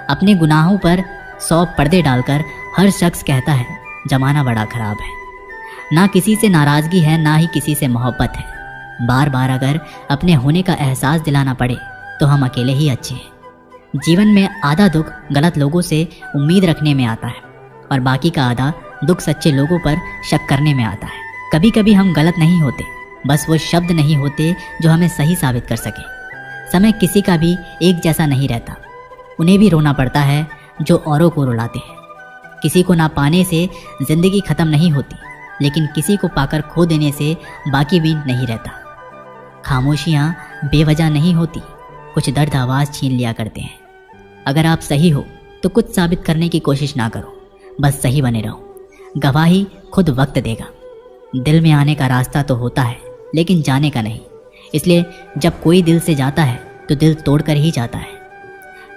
अपने गुनाहों पर 100 पर्दे डालकर हर शख्स कहता है जमाना बड़ा खराब है। ना किसी से नाराज़गी है, ना ही किसी से मोहब्बत है। बार बार अगर अपने होने का एहसास दिलाना पड़े तो हम अकेले ही अच्छे हैं। जीवन में आधा दुख गलत लोगों से उम्मीद रखने में आता है और बाकी का आधा दुख सच्चे लोगों पर शक करने में आता है। कभी कभी हम गलत नहीं होते, बस वो शब्द नहीं होते जो हमें सही साबित कर सके। समय किसी का भी एक जैसा नहीं रहता, उन्हें भी रोना पड़ता है जो औरों को रुलाते हैं। किसी को ना पाने से ज़िंदगी ख़त्म नहीं होती, लेकिन किसी को पाकर खो देने से बाकी भी नहीं रहता। खामोशियाँ बेवजह नहीं होती, कुछ दर्द आवाज़ छीन लिया करते हैं। अगर आप सही हो तो कुछ साबित करने की कोशिश ना करो, बस सही बने रहो। गवाही खुद वक्त देगा। दिल में आने का रास्ता तो होता है, लेकिन जाने का नहीं। इसलिए जब कोई दिल से जाता है तो दिल तोड़कर ही जाता है।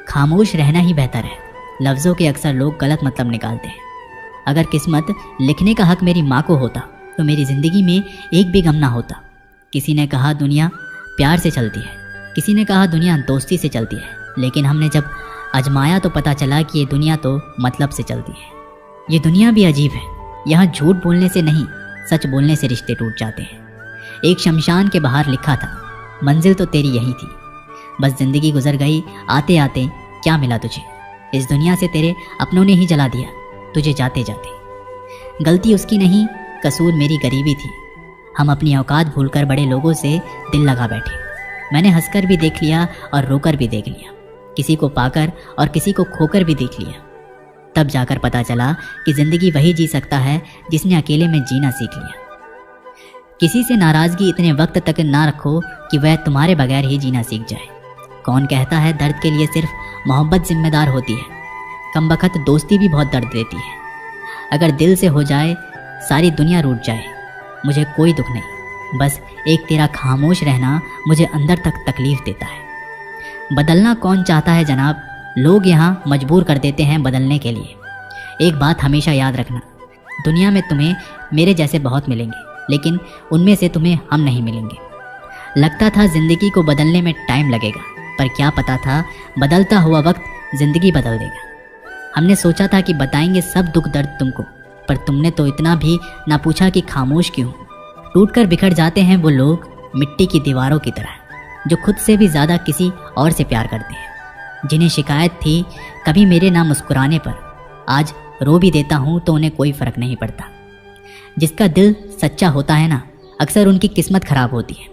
खामोश रहना ही बेहतर है। लफ्ज़ों के अक्सर लोग गलत मतलब निकालते हैं। अगर किस्मत लिखने का हक मेरी माँ को होता तो मेरी ज़िंदगी में एक भी गम ना होता। किसी ने कहा दुनिया प्यार से चलती है, किसी ने कहा दुनिया दोस्ती से चलती है, लेकिन हमने जब आजमाया तो पता चला कि ये दुनिया तो मतलब से चलती है। ये दुनिया भी अजीब है, यहाँ झूठ बोलने से नहीं, सच बोलने से रिश्ते टूट जाते हैं। एक शमशान के बाहर लिखा था, मंजिल तो तेरी यही थी, बस ज़िंदगी गुजर गई आते आते, क्या मिला तुझे? इस दुनिया से तेरे अपनों ने ही जला दिया तुझे जाते जाते। गलती उसकी नहीं, कसूर मेरी गरीबी थी। हम अपनी औकात भूलकर बड़े लोगों से दिल लगा बैठे। मैंने हंसकर भी देख लिया और रोकर भी देख लिया, किसी को पाकर और किसी को खोकर भी देख लिया। तब जाकर पता चला कि ज़िंदगी वही जी सकता है जिसने अकेले में जीना सीख लिया। किसी से नाराज़गी इतने वक्त तक ना रखो कि वह तुम्हारे बगैर ही जीना सीख जाए। कौन कहता है दर्द के लिए सिर्फ मोहब्बत जिम्मेदार होती है? कमबख्त दोस्ती भी बहुत दर्द देती है। अगर दिल से हो जाए सारी दुनिया रूठ जाए, मुझे कोई दुख नहीं, बस एक तेरा खामोश रहना मुझे अंदर तक तकलीफ़ देता है। बदलना कौन चाहता है जनाब, लोग यहाँ मजबूर कर देते हैं बदलने के लिए। एक बात हमेशा याद रखना, दुनिया में तुम्हें मेरे जैसे बहुत मिलेंगे, लेकिन उनमें से तुम्हें हम नहीं मिलेंगे। लगता था ज़िंदगी को बदलने में टाइम लगेगा, पर क्या पता था बदलता हुआ वक्त ज़िंदगी बदल देगा। हमने सोचा था कि बताएंगे सब दुख दर्द तुमको, पर तुमने तो इतना भी ना पूछा कि खामोश क्यों। टूट कर बिखर जाते हैं वो लोग मिट्टी की दीवारों की तरह, जो खुद से भी ज़्यादा किसी और से प्यार करते हैं। जिन्हें शिकायत थी कभी मेरे ना मुस्कुराने पर, आज रो भी देता हूँ तो उन्हें कोई फ़र्क नहीं पड़ता। जिसका दिल सच्चा होता है ना, अक्सर उनकी किस्मत ख़राब होती है।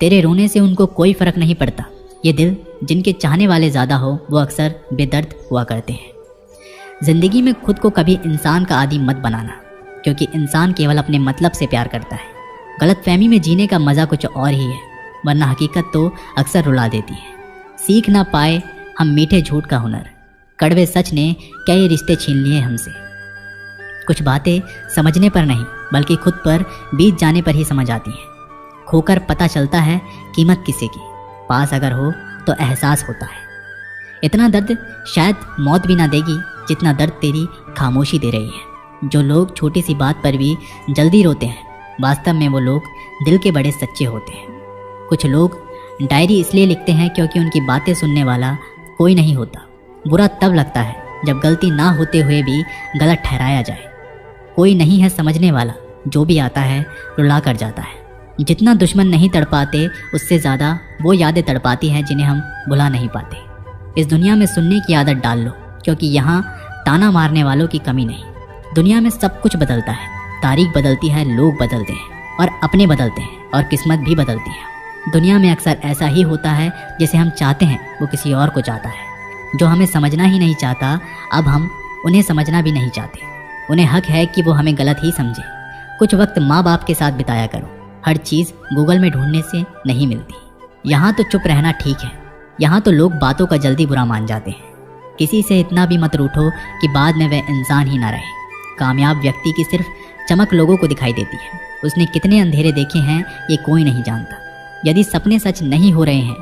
तेरे रोने से उनको कोई फ़र्क नहीं पड़ता। ये दिल जिनके चाहने वाले ज़्यादा हो वो अक्सर बेदर्द हुआ करते हैं। ज़िंदगी में खुद को कभी इंसान का आदी मत बनाना, क्योंकि इंसान केवल अपने मतलब से प्यार करता है। गलतफहमी में जीने का मज़ा कुछ और ही है, वरना हकीकत तो अक्सर रुला देती है। सीख ना पाए हम मीठे झूठ का हुनर, कड़वे सच ने कई रिश्ते छीन लिए हमसे। कुछ बातें समझने पर नहीं बल्कि खुद पर बीत जाने पर ही समझ आती हैं। खोकर पता चलता है कीमत किसी की, पास अगर हो तो एहसास होता है। इतना दर्द शायद मौत भी ना देगी जितना दर्द तेरी खामोशी दे रही है। जो लोग छोटी सी बात पर भी जल्दी रोते हैं, वास्तव में वो लोग दिल के बड़े सच्चे होते हैं। कुछ लोग डायरी इसलिए लिखते हैं क्योंकि उनकी बातें सुनने वाला कोई नहीं होता। बुरा तब लगता है जब गलती ना होते हुए भी गलत ठहराया जाए। कोई नहीं है समझने वाला, जो भी आता है रुला कर जाता है। जितना दुश्मन नहीं तड़पाते, उससे ज़्यादा वो यादें तड़पाती हैं जिन्हें हम भुला नहीं पाते। इस दुनिया में सुनने की आदत डाल लो, क्योंकि यहाँ ताना मारने वालों की कमी नहीं। दुनिया में सब कुछ बदलता है, तारीख बदलती है, लोग बदलते हैं और अपने बदलते हैं और किस्मत भी बदलती है। दुनिया में अक्सर ऐसा ही होता है, जैसे हम चाहते हैं वो किसी और को चाहता है। जो हमें समझना ही नहीं चाहता, अब हम उन्हें समझना भी नहीं चाहते। उन्हें हक है कि वो हमें गलत ही समझे। कुछ वक्त माँ बाप के साथ बिताया करो, हर चीज़ गूगल में ढूंढने से नहीं मिलती। यहाँ तो चुप रहना ठीक है, यहाँ तो लोग बातों का जल्दी बुरा मान जाते हैं। किसी से इतना भी मत रूठो कि बाद में वह इंसान ही ना रहे। कामयाब व्यक्ति की सिर्फ चमक लोगों को दिखाई देती है, उसने कितने अंधेरे देखे हैं ये कोई नहीं जानता। यदि सपने सच नहीं हो रहे हैं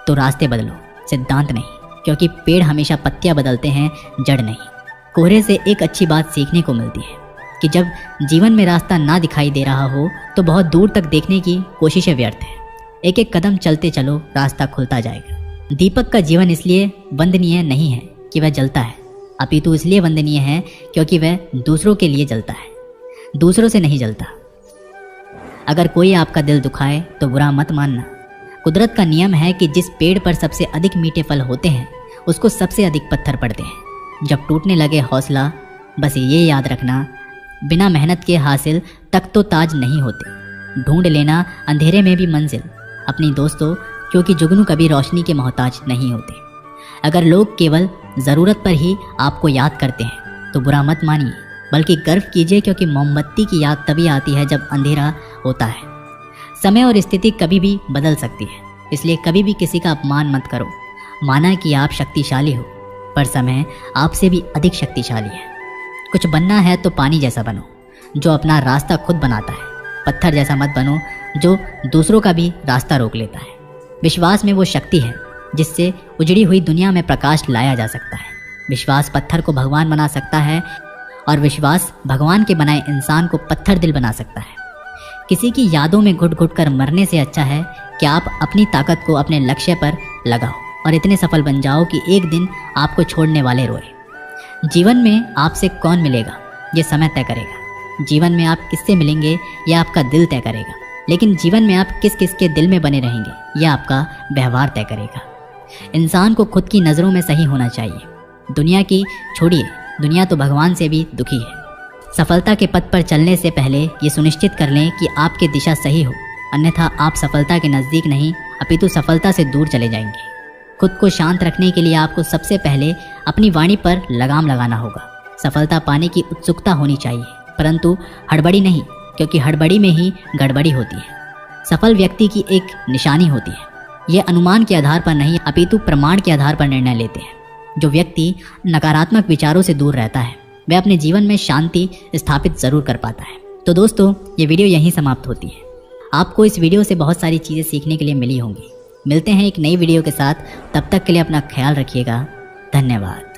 तो रास्ते बदलो, सिद्धांत नहीं, क्योंकि पेड़ हमेशा पत्तियां बदलते हैं, जड़ नहीं। कोहरे से एक अच्छी बात सीखने को मिलती है कि जब जीवन में रास्ता ना दिखाई दे रहा हो तो बहुत दूर तक देखने की कोशिशें व्यर्थ है। एक एक कदम चलते चलो, रास्ता खुलता जाएगा। दीपक का जीवन इसलिए वंदनीय नहीं है कि वह जलता है, अपितु इसलिए वंदनीय है क्योंकि वह दूसरों के लिए जलता है, दूसरों से नहीं जलता। अगर कोई आपका दिल दुखाए तो बुरा मत मानना। कुदरत का नियम है कि जिस पेड़ पर सबसे अधिक मीठे फल होते हैं उसको सबसे अधिक पत्थर पड़ते हैं। जब टूटने लगे हौसला, बस ये याद रखना, बिना मेहनत के हासिल तक तो ताज नहीं होते। ढूंढ लेना अंधेरे में भी मंजिल अपनी दोस्तों, क्योंकि जुगनू कभी रोशनी के मोहताज नहीं होते। अगर लोग केवल ज़रूरत पर ही आपको याद करते हैं तो बुरा मत मानिए, बल्कि गर्व कीजिए, क्योंकि मोमबत्ती की याद तभी आती है जब अंधेरा होता है। समय और स्थिति कभी भी बदल सकती है, इसलिए कभी भी किसी का अपमान मत करो। माना कि आप शक्तिशाली हो, पर समय आपसे भी अधिक शक्तिशाली है। कुछ बनना है तो पानी जैसा बनो, जो अपना रास्ता खुद बनाता है। पत्थर जैसा मत बनो, जो दूसरों का भी रास्ता रोक लेता है। विश्वास में वो शक्ति है जिससे उजड़ी हुई दुनिया में प्रकाश लाया जा सकता है। विश्वास पत्थर को भगवान बना सकता है, और विश्वास भगवान के बनाए इंसान को पत्थर दिल बना सकता है। किसी की यादों में घुट घुट कर मरने से अच्छा है कि आप अपनी ताकत को अपने लक्ष्य पर लगाओ और इतने सफल बन जाओ कि एक दिन आपको छोड़ने वाले रोए। जीवन में आपसे कौन मिलेगा ये समय तय करेगा। जीवन में आप किससे मिलेंगे ये आपका दिल तय करेगा। लेकिन जीवन में आप किस किस के दिल में बने रहेंगे यह आपका व्यवहार तय करेगा। इंसान को खुद की नज़रों में सही होना चाहिए। दुनिया की छोड़िए, दुनिया तो भगवान से भी दुखी है। सफलता के पथ पर चलने से पहले ये सुनिश्चित कर लें कि आपकी दिशा सही हो, अन्यथा आप सफलता के नज़दीक नहीं अपितु सफलता से दूर चले जाएंगे। खुद को शांत रखने के लिए आपको सबसे पहले अपनी वाणी पर लगाम लगाना होगा। सफलता पाने की उत्सुकता होनी चाहिए, परंतु हड़बड़ी नहीं, क्योंकि हड़बड़ी में ही गड़बड़ी होती है। सफल व्यक्ति की एक निशानी होती है, ये अनुमान के आधार पर नहीं अपितु प्रमाण के आधार पर निर्णय लेते हैं। जो व्यक्ति नकारात्मक विचारों से दूर रहता है वह अपने जीवन में शांति स्थापित जरूर कर पाता है। तो दोस्तों, ये वीडियो यहीं समाप्त होती है। आपको इस वीडियो से बहुत सारी चीज़ें सीखने के लिए मिली होंगी। मिलते हैं एक नई वीडियो के साथ, तब तक के लिए अपना ख्याल रखिएगा। धन्यवाद।